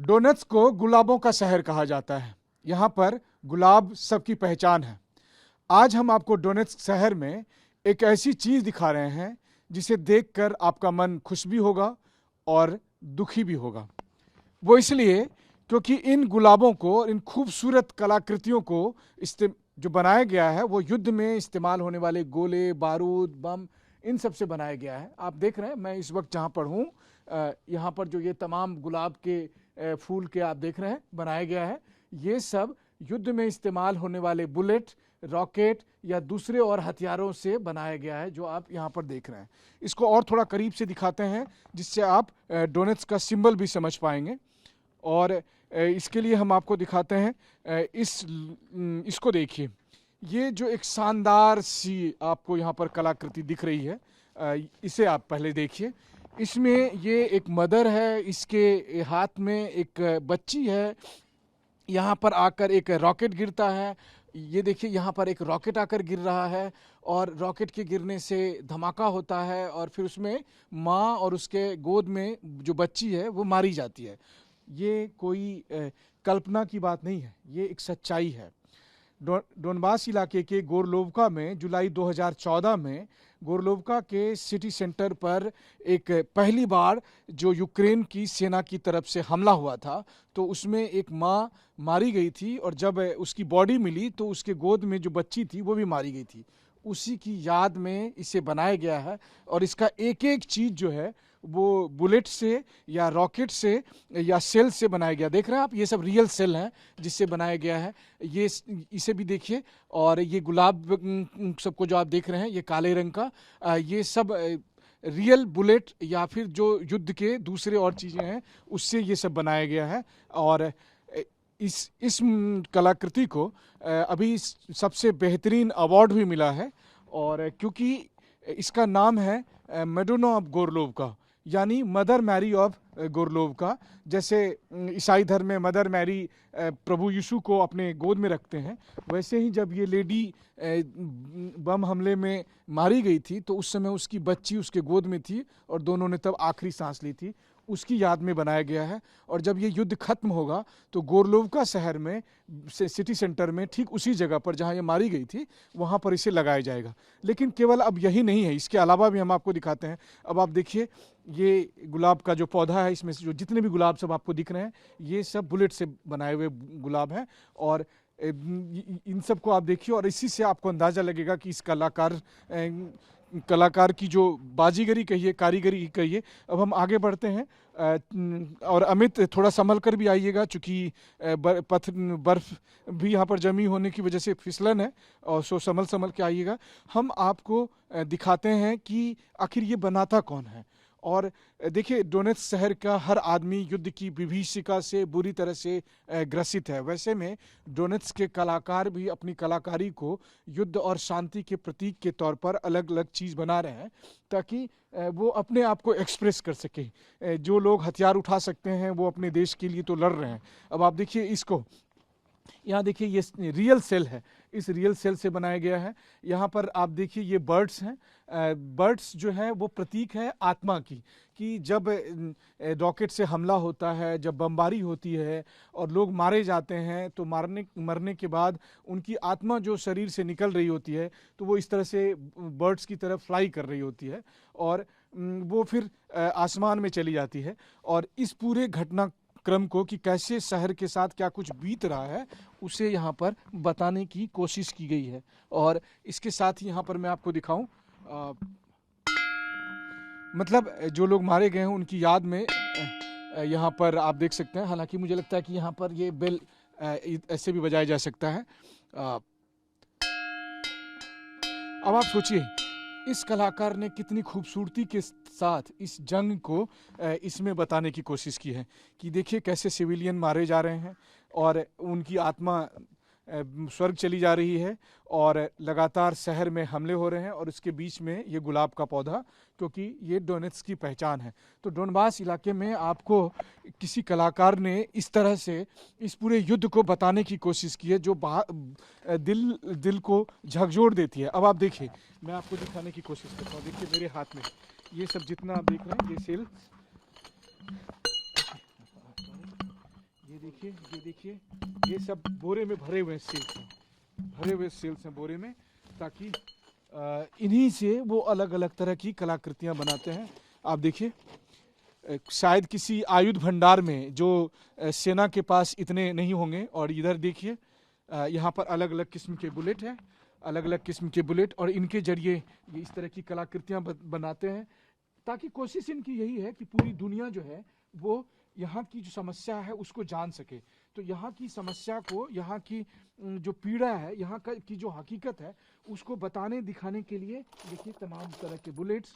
Donates को गुलाबों का शहर कहा जाता है। यहाँ पर गुलाब सबकी पहचान है। आज हम आपको डोनेट्स शहर में एक ऐसी चीज़ दिखा रहे हैं जिसे देखकर आपका मन खुश भी होगा और दुखी भी होगा। वो इसलिए क्योंकि इन गुलाबों को, इन खूबसूरत कलाकृतियों को जो बनाया गया है वो युद्ध में इस्तेमाल होने वाले गोले, बारूद, बम, इन सब से बनाया गया है। आप देख रहे हैं मैं इस वक्त जहाँ पर हूँ, यहाँ पर जो ये तमाम गुलाब के फूल के आप देख रहे हैं बनाया गया है, ये सब युद्ध में इस्तेमाल होने वाले बुलेट, रॉकेट या दूसरे और हथियारों से बनाया गया है जो आप यहाँ पर देख रहे हैं। इसको और थोड़ा करीब से दिखाते हैं जिससे आप डोनेट्स का सिंबल भी समझ पाएंगे। और इसके लिए हम आपको दिखाते हैं, इसको देखिए, ये जो एक शानदार सी आपको यहाँ पर कलाकृति दिख रही है, इसे आप पहले देखिए। इसमें ये एक मदर है, इसके हाथ में एक बच्ची है, यहाँ पर आकर एक रॉकेट गिरता है। ये देखिए यहाँ पर एक रॉकेट आकर गिर रहा है और रॉकेट के गिरने से धमाका होता है और फिर उसमें माँ और उसके गोद में जो बच्ची है वो मारी जाती है। ये कोई कल्पना की बात नहीं है, ये एक सच्चाई है। डोनबास इलाके के गोरलोवका में जुलाई 2014 में गोरलोवका के सिटी सेंटर पर एक पहली बार जो यूक्रेन की सेना की तरफ से हमला हुआ था तो उसमें एक माँ मारी गई थी और जब उसकी बॉडी मिली तो उसके गोद में जो बच्ची थी वो भी मारी गई थी। उसी की याद में इसे बनाया गया है और इसका एक एक चीज़ जो है वो बुलेट से या रॉकेट से या सेल से बनाया गया। देख रहे हैं आप, ये सब रियल सेल हैं जिससे बनाया गया है। ये इसे भी देखिए, और ये गुलाब सबको जो आप देख रहे हैं ये काले रंग का, ये सब रियल बुलेट या फिर जो युद्ध के दूसरे और चीज़ें हैं उससे ये सब बनाया गया है। और इस कलाकृति को अभी सबसे बेहतरीन अवार्ड भी मिला है, और क्योंकि इसका नाम है मेडोना ऑफ गोरलोवका, यानी मदर मैरी ऑफ गोरलोवका। जैसे ईसाई धर्म में मदर मैरी प्रभु यीशु को अपने गोद में रखते हैं, वैसे ही जब ये लेडी बम हमले में मारी गई थी तो उस समय उसकी बच्ची उसके गोद में थी और दोनों ने तब आखिरी सांस ली थी, उसकी याद में बनाया गया है। और जब ये युद्ध खत्म होगा तो गोरलोवका शहर में सिटी सेंटर में ठीक उसी जगह पर जहाँ ये मारी गई थी वहाँ पर इसे लगाया जाएगा। लेकिन केवल अब यही नहीं है, इसके अलावा भी हम आपको दिखाते हैं। अब आप देखिए, ये गुलाब का जो पौधा है, इसमें से जो जितने भी गुलाब सब आपको दिख रहे हैं ये सब बुलेट से बनाए हुए गुलाब हैं। और इन सब को आप देखिए और इसी से आपको अंदाज़ा लगेगा कि इस कलाकार की जो बाजीगरी कहिए, कारीगरी कहिए। अब हम आगे बढ़ते हैं, और अमित थोड़ा संभल कर भी आइएगा चूँकि बर्फ़ भी यहाँ पर जमी होने की वजह से फिसलन है, और सो संभल के आइएगा। हम आपको दिखाते हैं कि आखिर ये बनाता कौन है। और देखिए, डोनेट्स शहर का हर आदमी युद्ध की विभीषिका से बुरी तरह से ग्रसित है। वैसे में डोनेट्स के कलाकार भी अपनी कलाकारी को युद्ध और शांति के प्रतीक के तौर पर अलग अलग चीज़ बना रहे हैं ताकि वो अपने आप को एक्सप्रेस कर सके। जो लोग हथियार उठा सकते हैं वो अपने देश के लिए तो लड़ रहे हैं। अब आप देखिए इसको, यहाँ देखिए ये रियल सेल है, इस रियल सेल से बनाया गया है। यहाँ पर आप देखिए ये बर्ड्स हैं। बर्ड्स जो है वो प्रतीक है आत्मा की, कि जब रॉकेट से हमला होता है, जब बमबारी होती है और लोग मारे जाते हैं तो मरने के बाद उनकी आत्मा जो शरीर से निकल रही होती है तो वो इस तरह से बर्ड्स की तरफ फ्लाई कर रही होती है और वो फिर आसमान में चली जाती है। और इस पूरे घटना क्रम को कि कैसे शहर के साथ क्या कुछ बीत रहा है उसे यहाँ पर बताने की कोशिश की गई है। और इसके साथ ही यहाँ पर मैं आपको दिखाऊं, मतलब जो लोग मारे गए हैं उनकी याद में यहाँ पर आप देख सकते हैं। हालांकि मुझे लगता है कि यहाँ पर ये बेल ऐसे भी बजाया जा सकता है। अब आप सोचिए इस कलाकार ने कितनी खूबसूरती के साथ इस जंग को इसमें बताने की कोशिश की है कि देखिए कैसे सिविलियन मारे जा रहे हैं और उनकी आत्मा स्वर्ग चली जा रही है और लगातार शहर में हमले हो रहे हैं, और उसके बीच में ये गुलाब का पौधा, क्योंकि ये डोनेट्स की पहचान है। तो डोनबास इलाके में आपको किसी कलाकार ने इस तरह से इस पूरे युद्ध को बताने की कोशिश की है जो दिल को झकझोर देती है। अब आप देखिए, मैं आपको दिखाने की कोशिश करता हूँ। देखिए मेरे हाथ में ये सब जितना आप देख रहे हैं ये सेल, देखिए, ये देखिए, ये सब बोरे में भरे हुए सेल्स हैं, भरे हुए सेल्स हैं बोरे में, ताकि इन्हीं से वो अलग अलग तरह की कलाकृतियां बनाते हैं। आप देखिए, शायद किसी आयुध भंडार में जो सेना के पास इतने नहीं होंगे। और इधर देखिए, यहाँ पर अलग अलग किस्म के बुलेट हैं, अलग अलग किस्म के बुलेट, और इनके जरिए ये इस तरह की कलाकृतियां बनाते हैं, ताकि कोशिश इनकी यही है कि पूरी दुनिया जो है वो यहाँ की जो समस्या है उसको जान सके। तो यहाँ की समस्या को, यहाँ की जो पीड़ा है, यहाँ की जो हकीकत है, उसको बताने दिखाने के लिए देखिए तमाम तरह के बुलेट्स,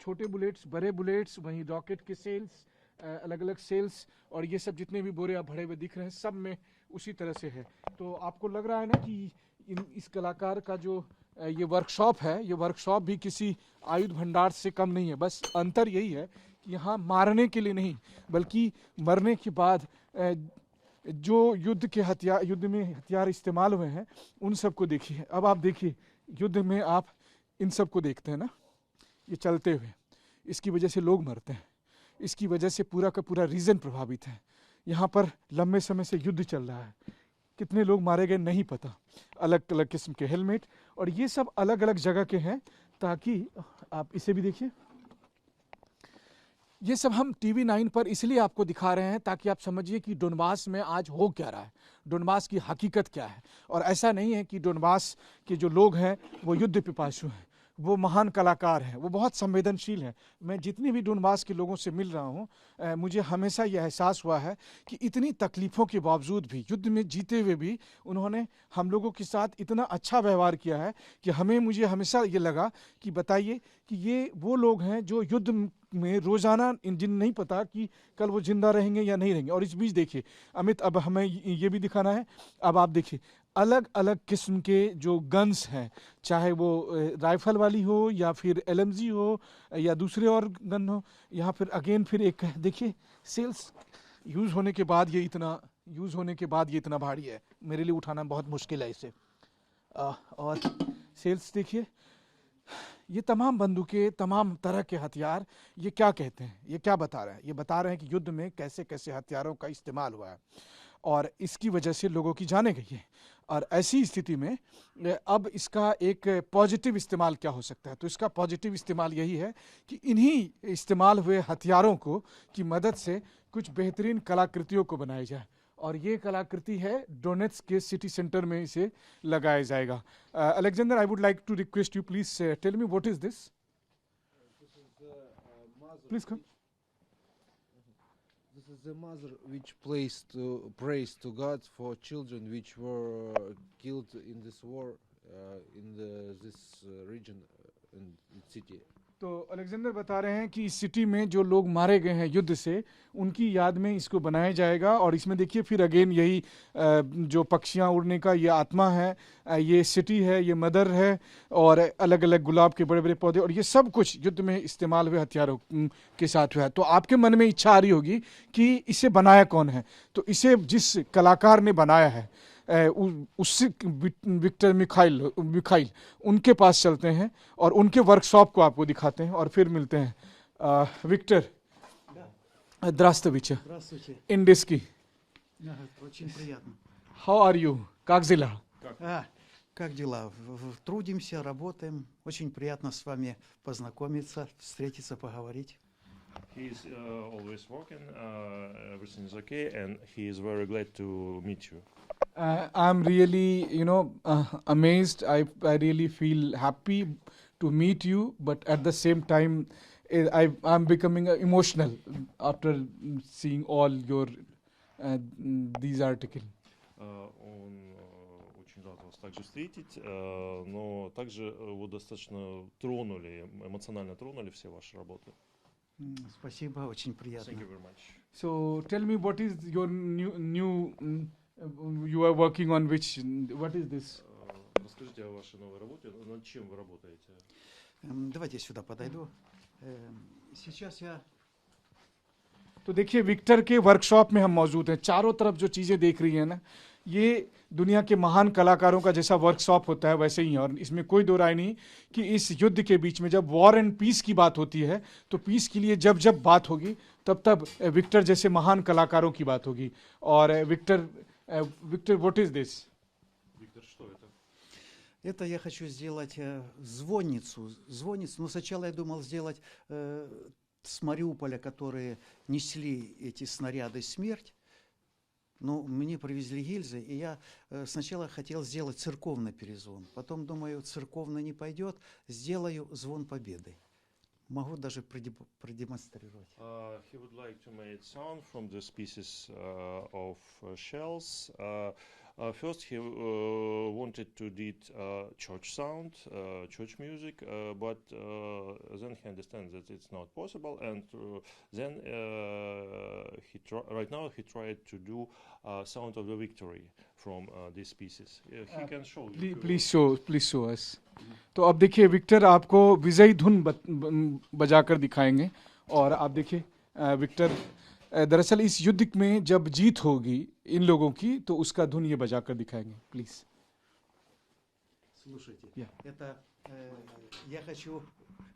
छोटे बुलेट्स, बड़े बुलेट्स, वहीं रॉकेट के सेल्स, अलग अलग सेल्स, और ये सब जितने भी बोरे आप भरे हुए दिख रहे हैं, सब में उसी तरह से है। तो आपको लग रहा है ना कि इस कलाकार का जो ये वर्कशॉप है, ये वर्कशॉप भी किसी आयुध भंडार से कम नहीं है। बस अंतर यही है कि यहाँ मारने के लिए नहीं, बल्कि मरने के बाद जो युद्ध में हथियार इस्तेमाल हुए हैं उन सब को देखिए। अब आप देखिए, युद्ध में आप इन सब को देखते हैं ना, ये चलते हुए, इसकी वजह से लोग मरते हैं, इसकी वजह से पूरा का पूरा रीजन प्रभावित है। यहाँ पर लंबे समय से युद्ध चल रहा है, कितने लोग मारे गए नहीं पता, अलग अलग किस्म के हेलमेट, और ये सब अलग अलग जगह के हैं। ताकि आप इसे भी देखिए, ये सब हम टीवी 9 पर इसलिए आपको दिखा रहे हैं ताकि आप समझिए कि डोनबास में आज हो क्या रहा है, डोनबास की हकीकत क्या है। और ऐसा नहीं है कि डोनबास के जो लोग हैं वो युद्ध पिपासु हैं, वो महान कलाकार हैं, वो बहुत संवेदनशील हैं। मैं जितने भी डोनबास के लोगों से मिल रहा हूँ, मुझे हमेशा यह एहसास हुआ है कि इतनी तकलीफ़ों के बावजूद भी, युद्ध में जीते हुए भी, उन्होंने हम लोगों के साथ इतना अच्छा व्यवहार किया है कि मुझे हमेशा ये लगा कि बताइए कि ये वो लोग हैं जो युद्ध में रोज़ाना, जिन नहीं पता कि कल वो जिंदा रहेंगे या नहीं रहेंगे। और इस बीच देखिए अमित, अब हमें ये भी दिखाना है। अब आप देखिए, अलग अलग किस्म के जो गन्स हैं, चाहे वो राइफल वाली हो या फिर LMG हो या दूसरे और गन हो। यहाँ फिर अगेन फिर एक देखिए, सेल्स यूज़ होने के बाद ये इतना भारी है, मेरे लिए उठाना बहुत मुश्किल है इसे। और सेल्स देखिए, ये तमाम बंदूकें, तमाम तरह के हथियार, ये क्या कहते हैं, ये क्या बता रहे हैं? ये बता रहे हैं कि युद्ध में कैसे कैसे हथियारों का इस्तेमाल हुआ है और इसकी वजह से लोगों की जानें गई है। और ऐसी स्थिति में अब इसका एक पॉजिटिव इस्तेमाल क्या हो सकता है? तो इसका पॉजिटिव इस्तेमाल यही है कि इन्हीं इस्तेमाल हुए हथियारों की मदद से कुछ बेहतरीन कलाकृतियों को बनाया जाए। और ये कलाकृति है डोनेट्स्क के सिटी सेंटर में इसे लगाया जाएगा। Alexander, I would like to request you, please tell me what is this? Please come. This is the mother which prays to God for children which were killed in this war in this region in city. तो Alexander बता रहे हैं कि इस city में जो लोग मारे गए हैं युद्ध से, उनकी याद में इसको बनाया जाएगा। और इसमें देखिए फिर अगेन यही जो पक्षियाँ उड़ने का ये आत्मा है, ये सिटी है, ये मदर है, और अलग अलग गुलाब के बड़े बड़े पौधे, और ये सब कुछ युद्ध में इस्तेमाल हुए हथियारों के साथ हुआ है। तो आपके मन में इच्छा आ रही होगी कि इसे बनाया कौन है? तो इसे जिस कलाकार ने बनाया है उससे विक्टर मिखाइल उनके पास चलते हैं और उनके वर्कशॉप को आपको दिखाते हैं और फिर मिलते हैं। Victor, здравствуйте. Индийский. Очень приятно. How are you? Как дела? Как дела? Трудимся, работаем. Очень приятно с вами познакомиться, встретиться, поговорить. He is always working, everything is okay, and he is very glad to meet you. I'm really, amazed. I really feel happy to meet you, but at the same time, I'm becoming emotional after seeing all your these articles. Он очень рад вас также встретить, но также его достаточно эмоционально тронули все ваши работы. Спасибо, очень приятно. Thank you very much. So tell me, what is your new you are working on what is this? Расскажите о вашей новой работе. Над чем вы работаете? Давайте сюда подойду. Сейчас я... तो देखिए, Victor के workshop में हम मौजूद हैं। चारों तरफ जो चीज़ें देख रही हैं ना, ये दुनिया के महान कलाकारों का जैसा वर्कशॉप होता है वैसे ही है। और इसमें कोई दो राय नहीं कि इस युद्ध के बीच में जब वॉर एंड पीस की बात होती है, तो पीस के लिए जब जब बात होगी तब विक्टर जैसे महान कलाकारों की बात होगी। और Victor, what is this? Виктор, что это? Это я хочу сделать звонницу. Звонницу. Но сначала я думал сделать с Мариуполя, которые несли эти снаряды «Смерть». Но мне привезли гильзы, и я сначала хотел сделать церковный перезвон. Потом думаю, церковный не пойдет, сделаю звон победы. Могу даже продемонстрировать. He would like to make sound from these pieces of shells. First, he wanted to did church sound, church music, but then he understands that it's not possible, and then right now he tried to do sound of the victory from these pieces. He can show you. Please show us. तो अब देखिए Victor आपको विजयी धुन बजाकर दिखाएंगे। और आप देखिए विक्टर दरअसल इस युद्ध में जब जीत होगी इन लोगों की तो उसका धुन ये बजाकर दिखाएंगे। Please. Слушайте, это я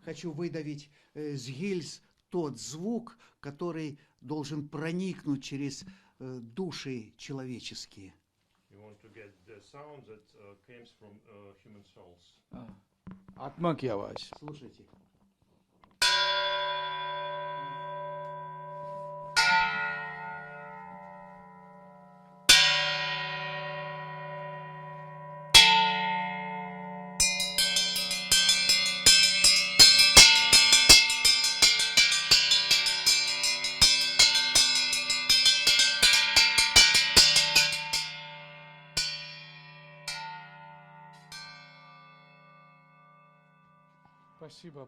хочу выдавить с гильз тот звук, который должен проникнуть через души человеческие. You want to get the sound that comes from human souls. आत्मा की आवाज। Слушайте.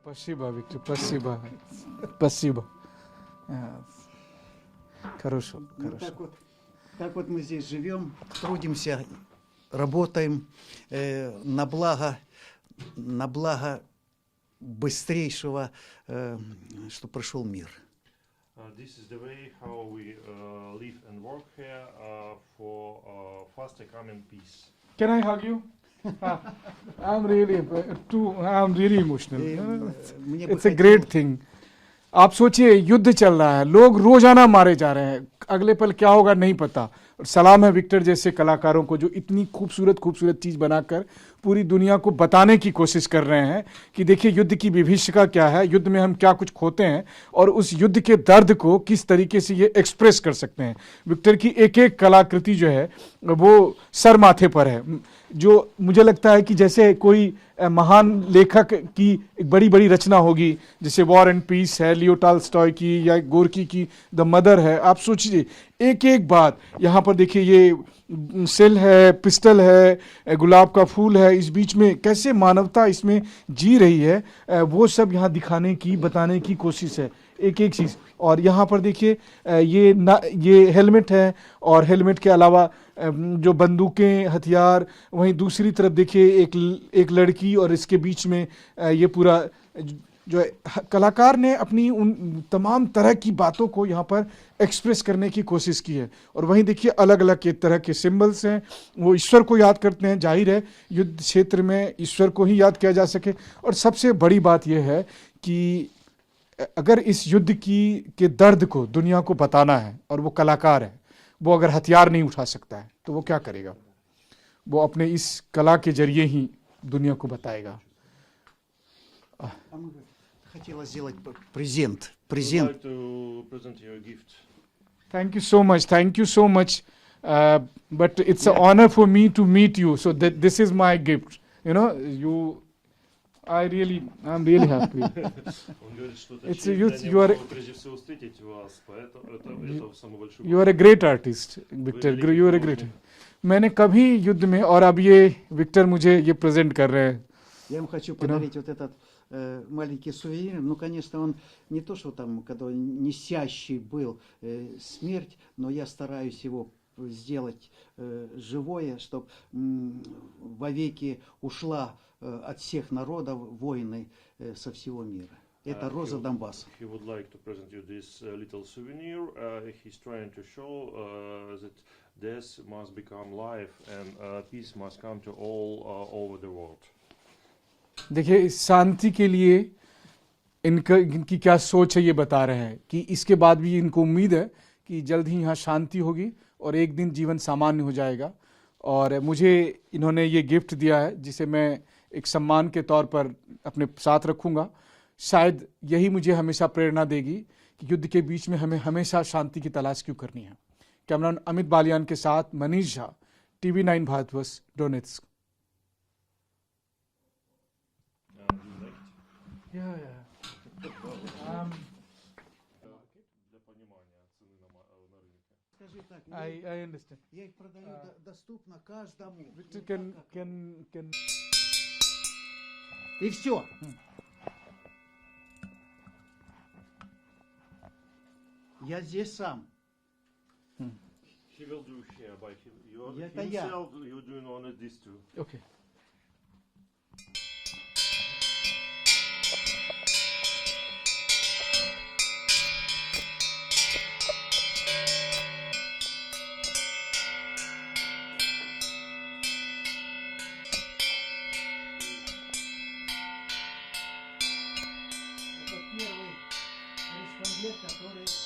Спасибо, Виктор, спасибо. Хорошо. Ну, так вот мы здесь живем, трудимся, работаем на благо быстрейшего, что прошел мир. This is the way how we live and work here for faster coming peace. Can I hug you? I'm really emotional. It's a great thing. आप सोचिए युद्ध चल रहा है, लोग रोजाना मारे जा रहे हैं, अगले पल क्या होगा नहीं पता। और सलाम है विक्टर जैसे कलाकारों को जो इतनी खूबसूरत चीज बनाकर पूरी दुनिया को बताने की कोशिश कर रहे हैं कि देखिए युद्ध की विभीषिका क्या है, युद्ध में हम क्या कुछ खोते हैं और उस युद्ध के दर्द को किस तरीके से ये एक्सप्रेस कर सकते हैं। विक्टर की एक एक कलाकृति जो है वो सर माथे पर है, जो मुझे लगता है कि जैसे कोई महान लेखक की एक बड़ी बड़ी रचना होगी, जैसे वॉर एंड पीस है लियो टॉल्स्टॉय की या गोरकी की द मदर है। आप सोचिए एक एक बात, यहाँ पर देखिए ये सेल है, पिस्टल है, गुलाब का फूल है, इस बीच में कैसे मानवता इसमें जी रही है, वो सब यहाँ दिखाने की बताने की कोशिश है एक एक चीज़। और यहाँ पर देखिए ये हेलमेट है और हेलमेट के अलावा जो बंदूकें हथियार, वहीं दूसरी तरफ देखिए एक लड़की और इसके बीच में ये पूरा जो है कलाकार ने अपनी उन तमाम तरह की बातों को यहाँ पर एक्सप्रेस करने की कोशिश की है। और वहीं देखिए अलग अलग के तरह के सिंबल्स हैं, वो ईश्वर को याद करते हैं। जाहिर है युद्ध क्षेत्र में ईश्वर को ही याद किया जा सके। और सबसे बड़ी बात यह है कि अगर इस युद्ध के दर्द को दुनिया को बताना है और वो कलाकार है, वो अगर हथियार नहीं उठा सकता है तो वो क्या करेगा? वो अपने इस कला के जरिए ही दुनिया को बताएगा। Хотела сделать презент. Would like to present you a gift. Thank you so much. But it's an honor for me to meet you. So that this is my gift. You know, I'm really happy. Он говорит, что это It's честь you- для you are- него прежде всего встретить вас, поэтому это самый большой You are a great artist, Victor. You are a great. मैंने कभी युद्ध में, और अब ये Victor मुझे ये present कर रहे हैं। Я вам хочу подарить вот этот маленький сувенир. Ну, конечно, он не то, что там, когда он несящий был смерть, но я стараюсь его сделать живое, чтобы вовеки ушла от всех народов войны со всего мира. Это роза Донбасса. He would like to present you this little souvenir. He's trying to show that death must become life and peace must come to all over the world. देखिए शांति के लिए इनकी क्या सोच है ये बता रहे हैं कि इसके बाद भी इनको उम्मीद है कि जल्द ही यहाँ शांति होगी और एक दिन जीवन सामान्य हो जाएगा। और मुझे इन्होंने ये गिफ्ट दिया है जिसे मैं एक सम्मान के तौर पर अपने साथ रखूँगा। शायद यही मुझे हमेशा प्रेरणा देगी कि युद्ध के बीच में हमें हमेशा शांति की तलाश क्यों करनी है। कैमरामैन अमित बालियान के साथ Manish Jha, TV9 Bharatvarsh, Donetsk. Для понимания цены на рынке. Скажи так, I understand. я их продаю доступно каждому. Victor, Ну, так, как- can И все. Я здесь сам. He will do here by Это я. himself. You're doing only these two. Okay. Это первый корреспондент, который